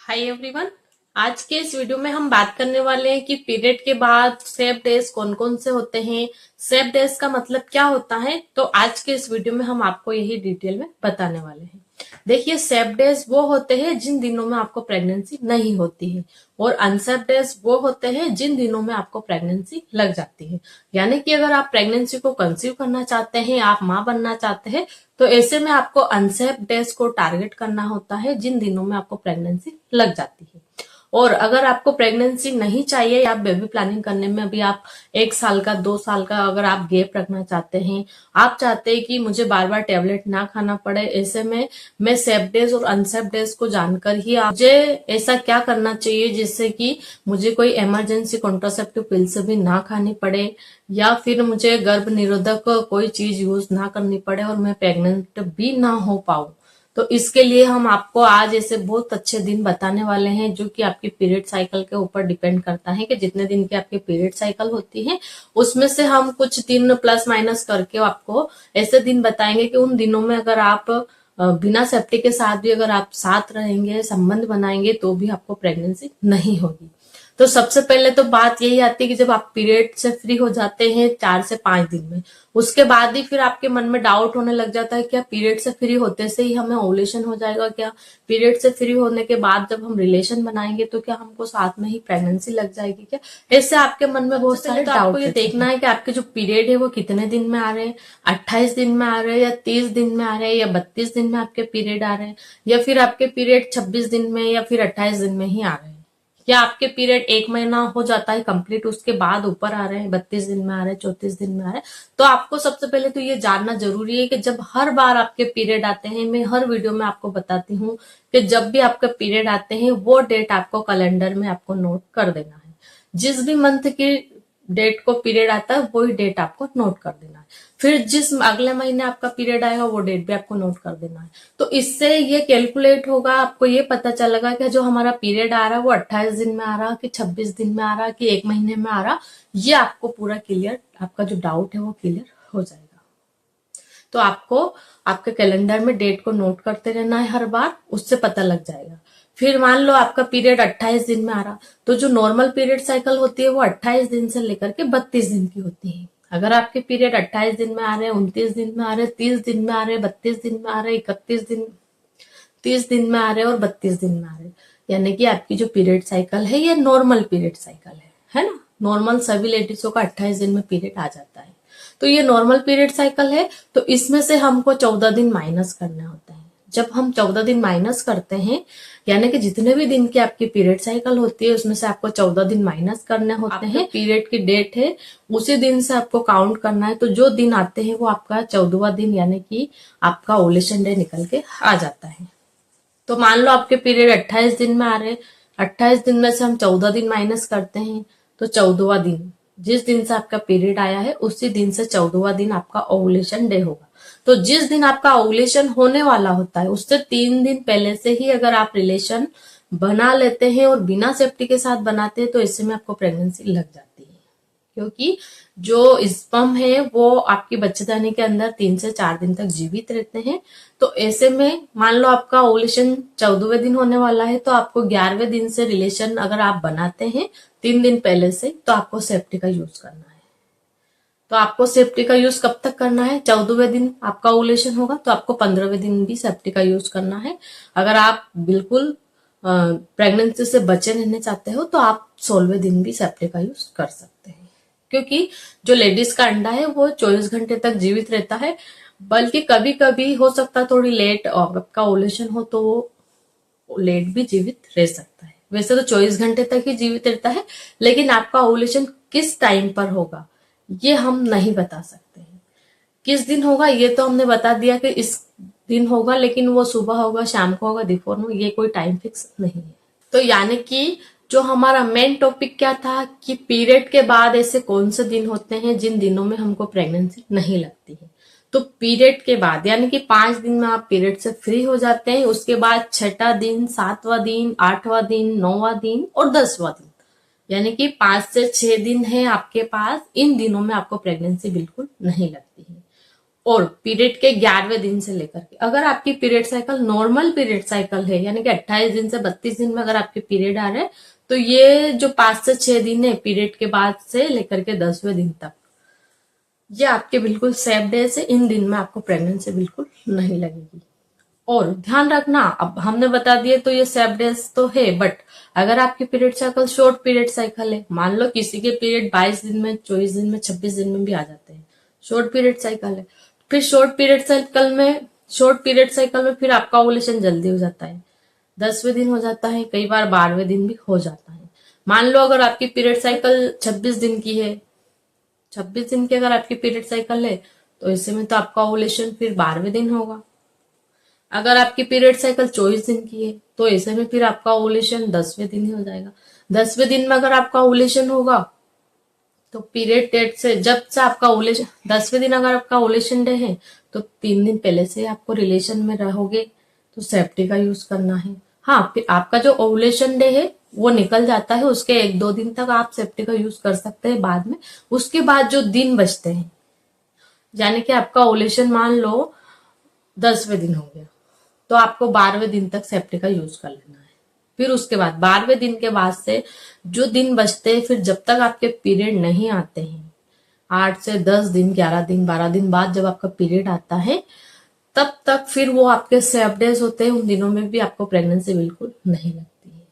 Hi everyone. आज के इस वीडियो में हम बात करने वाले हैं कि पीरियड के बाद सेफ डेज कौन कौन से होते हैं, सेफ डेज का मतलब क्या होता है। तो आज के इस वीडियो में हम आपको यही डिटेल में बताने वाले हैं। देखिए, सेफ डेज वो होते हैं जिन दिनों में आपको प्रेगनेंसी नहीं होती है, और अनसेफ डेज वो होते हैं जिन दिनों में आपको प्रेगनेंसी लग जाती है। यानी कि अगर आप प्रेगनेंसी को कंसीव करना चाहते हैं, आप माँ बनना चाहते हैं, तो ऐसे में आपको अनसेफ डेज को टारगेट करना होता है जिन दिनों में आपको प्रेगनेंसी लग जाती है। और अगर आपको प्रेगनेंसी नहीं चाहिए, आप बेबी प्लानिंग करने में अभी आप 1 साल का 2 साल का अगर आप गैप रखना चाहते हैं, आप चाहते हैं कि मुझे बार बार टेबलेट ना खाना पड़े, ऐसे में मैं सेफ डेज और अनसेफ डेज को जानकर ही मुझे ऐसा क्या करना चाहिए जिससे कि मुझे कोई इमरजेंसी कॉन्ट्रासेप्टिव पिल्स भी ना खानी पड़े, या फिर मुझे गर्भ निरोधक कोई चीज यूज ना करनी पड़े और मैं प्रेग्नेंट भी ना हो पाऊं। तो इसके लिए हम आपको आज ऐसे बहुत अच्छे दिन बताने वाले हैं जो कि आपकी पीरियड साइकिल के ऊपर डिपेंड करता है कि जितने दिन की आपकी पीरियड साइकिल होती है उसमें से हम कुछ दिन प्लस माइनस करके आपको ऐसे दिन बताएंगे कि उन दिनों में अगर आप बिना सेफ्टी के साथ भी अगर आप साथ रहेंगे, संबंध बनाएंगे, तो भी आपको प्रेगनेंसी नहीं होगी। तो सबसे पहले तो बात यही आती है कि जब आप पीरियड से फ्री हो जाते हैं 4 से 5 दिन में, उसके बाद ही फिर आपके मन में डाउट होने लग जाता है क्या पीरियड से फ्री होते से ही हमें ओवुलेशन हो जाएगा, क्या पीरियड से फ्री होने के बाद जब हम रिलेशन बनाएंगे तो क्या हमको साथ में ही प्रेगनेंसी लग जाएगी क्या। ऐसे आपके मन में बहुत सारे डाउट। आपको ये देखना है कि आपके जो पीरियड है वो कितने दिन में आ रहे हैं, 28 दिन में आ रहे हैं या 30 दिन में आ रहे हैं या 32 दिन में आपके पीरियड आ रहे हैं, या फिर आपके पीरियड 26 दिन में या फिर 28 दिन में ही आ रहे हैं, या आपके पीरियड 1 महीना हो जाता है कंप्लीट उसके बाद ऊपर आ रहे हैं, 32 दिन में आ रहे हैं, 34 दिन में आ रहे हैं। तो आपको सबसे पहले तो ये जानना जरूरी है कि जब हर बार आपके पीरियड आते हैं, मैं हर वीडियो में आपको बताती हूँ कि जब भी आपके पीरियड आते हैं वो डेट आपको कैलेंडर में आपको नोट कर देना है। जिस भी मंथ की डेट को पीरियड आता है वही डेट आपको नोट कर देना है। फिर जिस अगले महीने आपका पीरियड आएगा वो डेट भी आपको नोट कर देना है। तो इससे ये कैलकुलेट होगा, आपको ये पता चलेगा कि जो हमारा पीरियड आ रहा है वो 28 दिन में आ रहा कि 26 दिन में आ रहा कि 1 महीने में आ रहा। ये आपको पूरा क्लियर, आपका जो डाउट है वो क्लियर हो जाएगा। तो आपको आपके कैलेंडर में डेट को नोट करते रहना है हर बार, उससे पता लग जाएगा। फिर मान लो आपका पीरियड 28 दिन में आ रहा, तो जो नॉर्मल पीरियड साइकिल होती है वो 28 दिन से लेकर के 32 दिन की होती है। अगर आपके पीरियड 28 दिन में आ रहे हैं, 29 दिन में आ रहे हैं, 30 दिन में आ रहे हैं, 32 दिन में आ रहे हैं, 31 दिन, 30 दिन में आ रहे हैं और 32 दिन में आ रहे हैं, यानी कि आपकी जो पीरियड साइकिल है ये नॉर्मल पीरियड साइकिल है ना। नॉर्मल सभी लेडीजों का 28 दिन में पीरियड आ जाता है। तो ये नॉर्मल पीरियड साइकिल है, तो इसमें से हमको 14 दिन माइनस करने होते हैं। जब हम 14 दिन माइनस करते हैं, यानी कि जितने भी दिन की आपकी पीरियड साइकिल होती है उसमें से आपको 14 दिन माइनस करने होते हैं। पीरियड की डेट है उसी दिन से आपको काउंट करना है, तो जो दिन आते हैं वो आपका 14वां दिन यानी कि आपका ओवुलेशन डे निकल के आ जाता है। तो मान लो आपके पीरियड 28 दिन में आ रहे हैं, 28 दिन में से हम 14 दिन माइनस करते हैं, तो 14वां दिन, जिस दिन से आपका पीरियड आया है उसी दिन से 14वां दिन आपका ओवुलेशन डे होगा। तो जिस दिन आपका ओवुलेशन होने वाला होता है उससे 3 दिन पहले से ही अगर आप रिलेशन बना लेते हैं और बिना सेफ्टी के साथ बनाते हैं तो इससे में आपको प्रेगनेंसी लग जाती है, क्योंकि जो स्पर्म है वो आपकी बच्चेदानी के अंदर 3 से 4 दिन तक जीवित रहते हैं। तो ऐसे में मान लो आपका ओवुलेशन 14वें दिन होने वाला है, तो आपको 11वें दिन से रिलेशन अगर आप बनाते हैं 3 दिन पहले से, तो आपको सेफ्टी का यूज करना है। तो आपको सेफ्टी का यूज कब तक करना है? 14वें दिन आपका ओवुलेशन होगा तो आपको 15वें दिन भी सेफ्टी का यूज करना है। अगर आप बिल्कुल प्रेगनेंसी से बचे रहने चाहते हो तो आप 16वें दिन भी सेफ्टी का यूज कर सकते हैं, क्योंकि जो लेडीज का अंडा है वो 24 घंटे तक जीवित रहता है। बल्कि कभी कभी हो सकता है थोड़ी लेट आपका ओवुलेशन हो तो वो लेट भी जीवित रह सकता है। वैसे तो 24 घंटे तक ही जीवित रहता है, लेकिन आपका ओवुलेशन किस टाइम पर होगा ये हम नहीं बता सकते हैं। किस दिन होगा ये तो हमने बता दिया कि इस दिन होगा, लेकिन वो सुबह होगा, शाम को होगा, दोपहर में, ये कोई टाइम फिक्स नहीं है। तो यानी कि जो हमारा मेन टॉपिक क्या था कि पीरियड के बाद ऐसे कौन से दिन होते हैं जिन दिनों में हमको प्रेगनेंसी नहीं लगती है। तो पीरियड के बाद यानी कि 5 दिन में आप पीरियड से फ्री हो जाते हैं, उसके बाद 6ठा दिन, 7वां दिन, 8वां दिन, 9वां दिन और 10वां दिन, यानी कि 5 से 6 दिन है आपके पास। इन दिनों में आपको प्रेगनेंसी बिल्कुल नहीं लगती है। और पीरियड के 11वें दिन से लेकर के, अगर आपकी period cycle normal period cycle है, यानी कि 28 दिन से 32 दिन में अगर आपके पीरियड आ रहे हैं, तो ये जो 5 से 6 दिन है पीरियड के बाद से लेकर के 10वें दिन तक, ये आपके बिल्कुल सेफ डेज है। इन दिन में आपको प्रेगनेंसी बिल्कुल नहीं लगेगी। और ध्यान रखना, अब हमने बता दिए तो ये सेफ डेज तो है, बट अगर आपकी period cycle short period cycle है, मान लो किसी के पीरियड 22 दिन में, 24 दिन में, 26 दिन में भी आ जाते हैं, शॉर्ट पीरियड साइकिल है, फिर शॉर्ट पीरियड साइकिल में फिर आपका ओवुलेशन जल्दी हो जाता है, 10वें दिन हो जाता है, कई बार 12वें दिन भी हो जाता है। मान लो अगर आपकी पीरियड साइकिल 26 दिन की है, 26 दिन की अगर आपकी पीरियड साइकिल है, तो ऐसे में तो आपका ओवुलेशन फिर 12वें दिन होगा। अगर आपकी पीरियड साइकिल 24 दिन की है, तो ऐसे में फिर आपका ओवुलेशन 10वें दिन ही हो जाएगा। 10वें दिन में अगर आपका ओवुलेशन होगा, तो पीरियड डेट से जब से आपका ओवुलेशन, 10वें दिन अगर आपका ओवुलेशन डे है, तो 3 दिन पहले से आपको रिलेशन में रहोगे तो सेफ्टी का यूज करना है। हाँ, फिर आपका जो ओवुलेशन डे है वो निकल जाता है, उसके 1-2 दिन तक आप सेफ्टी का यूज कर सकते हैं बाद में। उसके बाद जो दिन बचते हैं, यानी कि आपका ओवुलेशन मान लो 10वें दिन हो गया, तो आपको 12वें दिन तक सेफ्टी का यूज कर लेना है। फिर उसके बाद 12वें दिन के बाद से जो दिन बचते हैं, फिर जब तक आपके पीरियड नहीं आते हैं, 8 से 10 दिन, 11 दिन, 12 दिन बाद जब आपका पीरियड आता है, तब तक फिर वो आपके सेफ डेज होते हैं। उन दिनों में भी आपको प्रेगनेंसी बिल्कुल नहीं लगती है।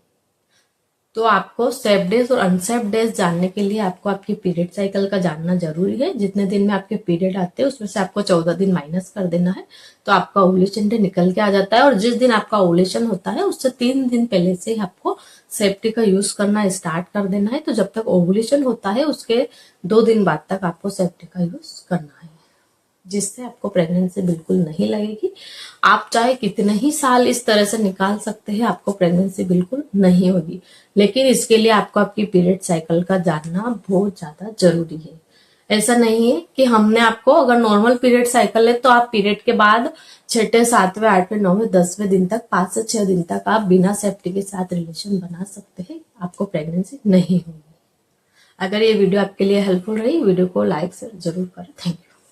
तो आपको सेफ डेज और अनसेफ डेज जानने के लिए आपको आपकी पीरियड साइकिल का जानना जरूरी है। जितने दिन में आपके पीरियड आते हैं उसमें से आपको 14 दिन माइनस कर देना है, तो आपका ओवुलेशन डे निकल के आ जाता है। और जिस दिन आपका ओवुलेशन होता है उससे 3 दिन पहले से ही आपको सेफ्टी का यूज करना स्टार्ट कर देना है। तो जब तक ओवुलेशन होता है उसके 2 दिन बाद तक आपको सेफ्टी का यूज करना है, जिससे आपको प्रेगनेंसी बिल्कुल नहीं लगेगी। आप चाहे कितने ही साल इस तरह से निकाल सकते हैं, आपको प्रेगनेंसी बिल्कुल नहीं होगी। लेकिन इसके लिए आपको आपकी पीरियड साइकिल का जानना बहुत ज्यादा जरूरी है। ऐसा नहीं है कि हमने आपको, अगर नॉर्मल पीरियड साइकिल है तो आप पीरियड के बाद 6, 7, 8, 9, 10वें दिन तक, 5 से 6 दिन तक आप बिना सेफ्टी के साथ रिलेशन बना सकते हैं, आपको प्रेगनेंसी नहीं होगी। अगर ये वीडियो आपके लिए हेल्पफुल रही, वीडियो को लाइक जरूर करें। Thank you.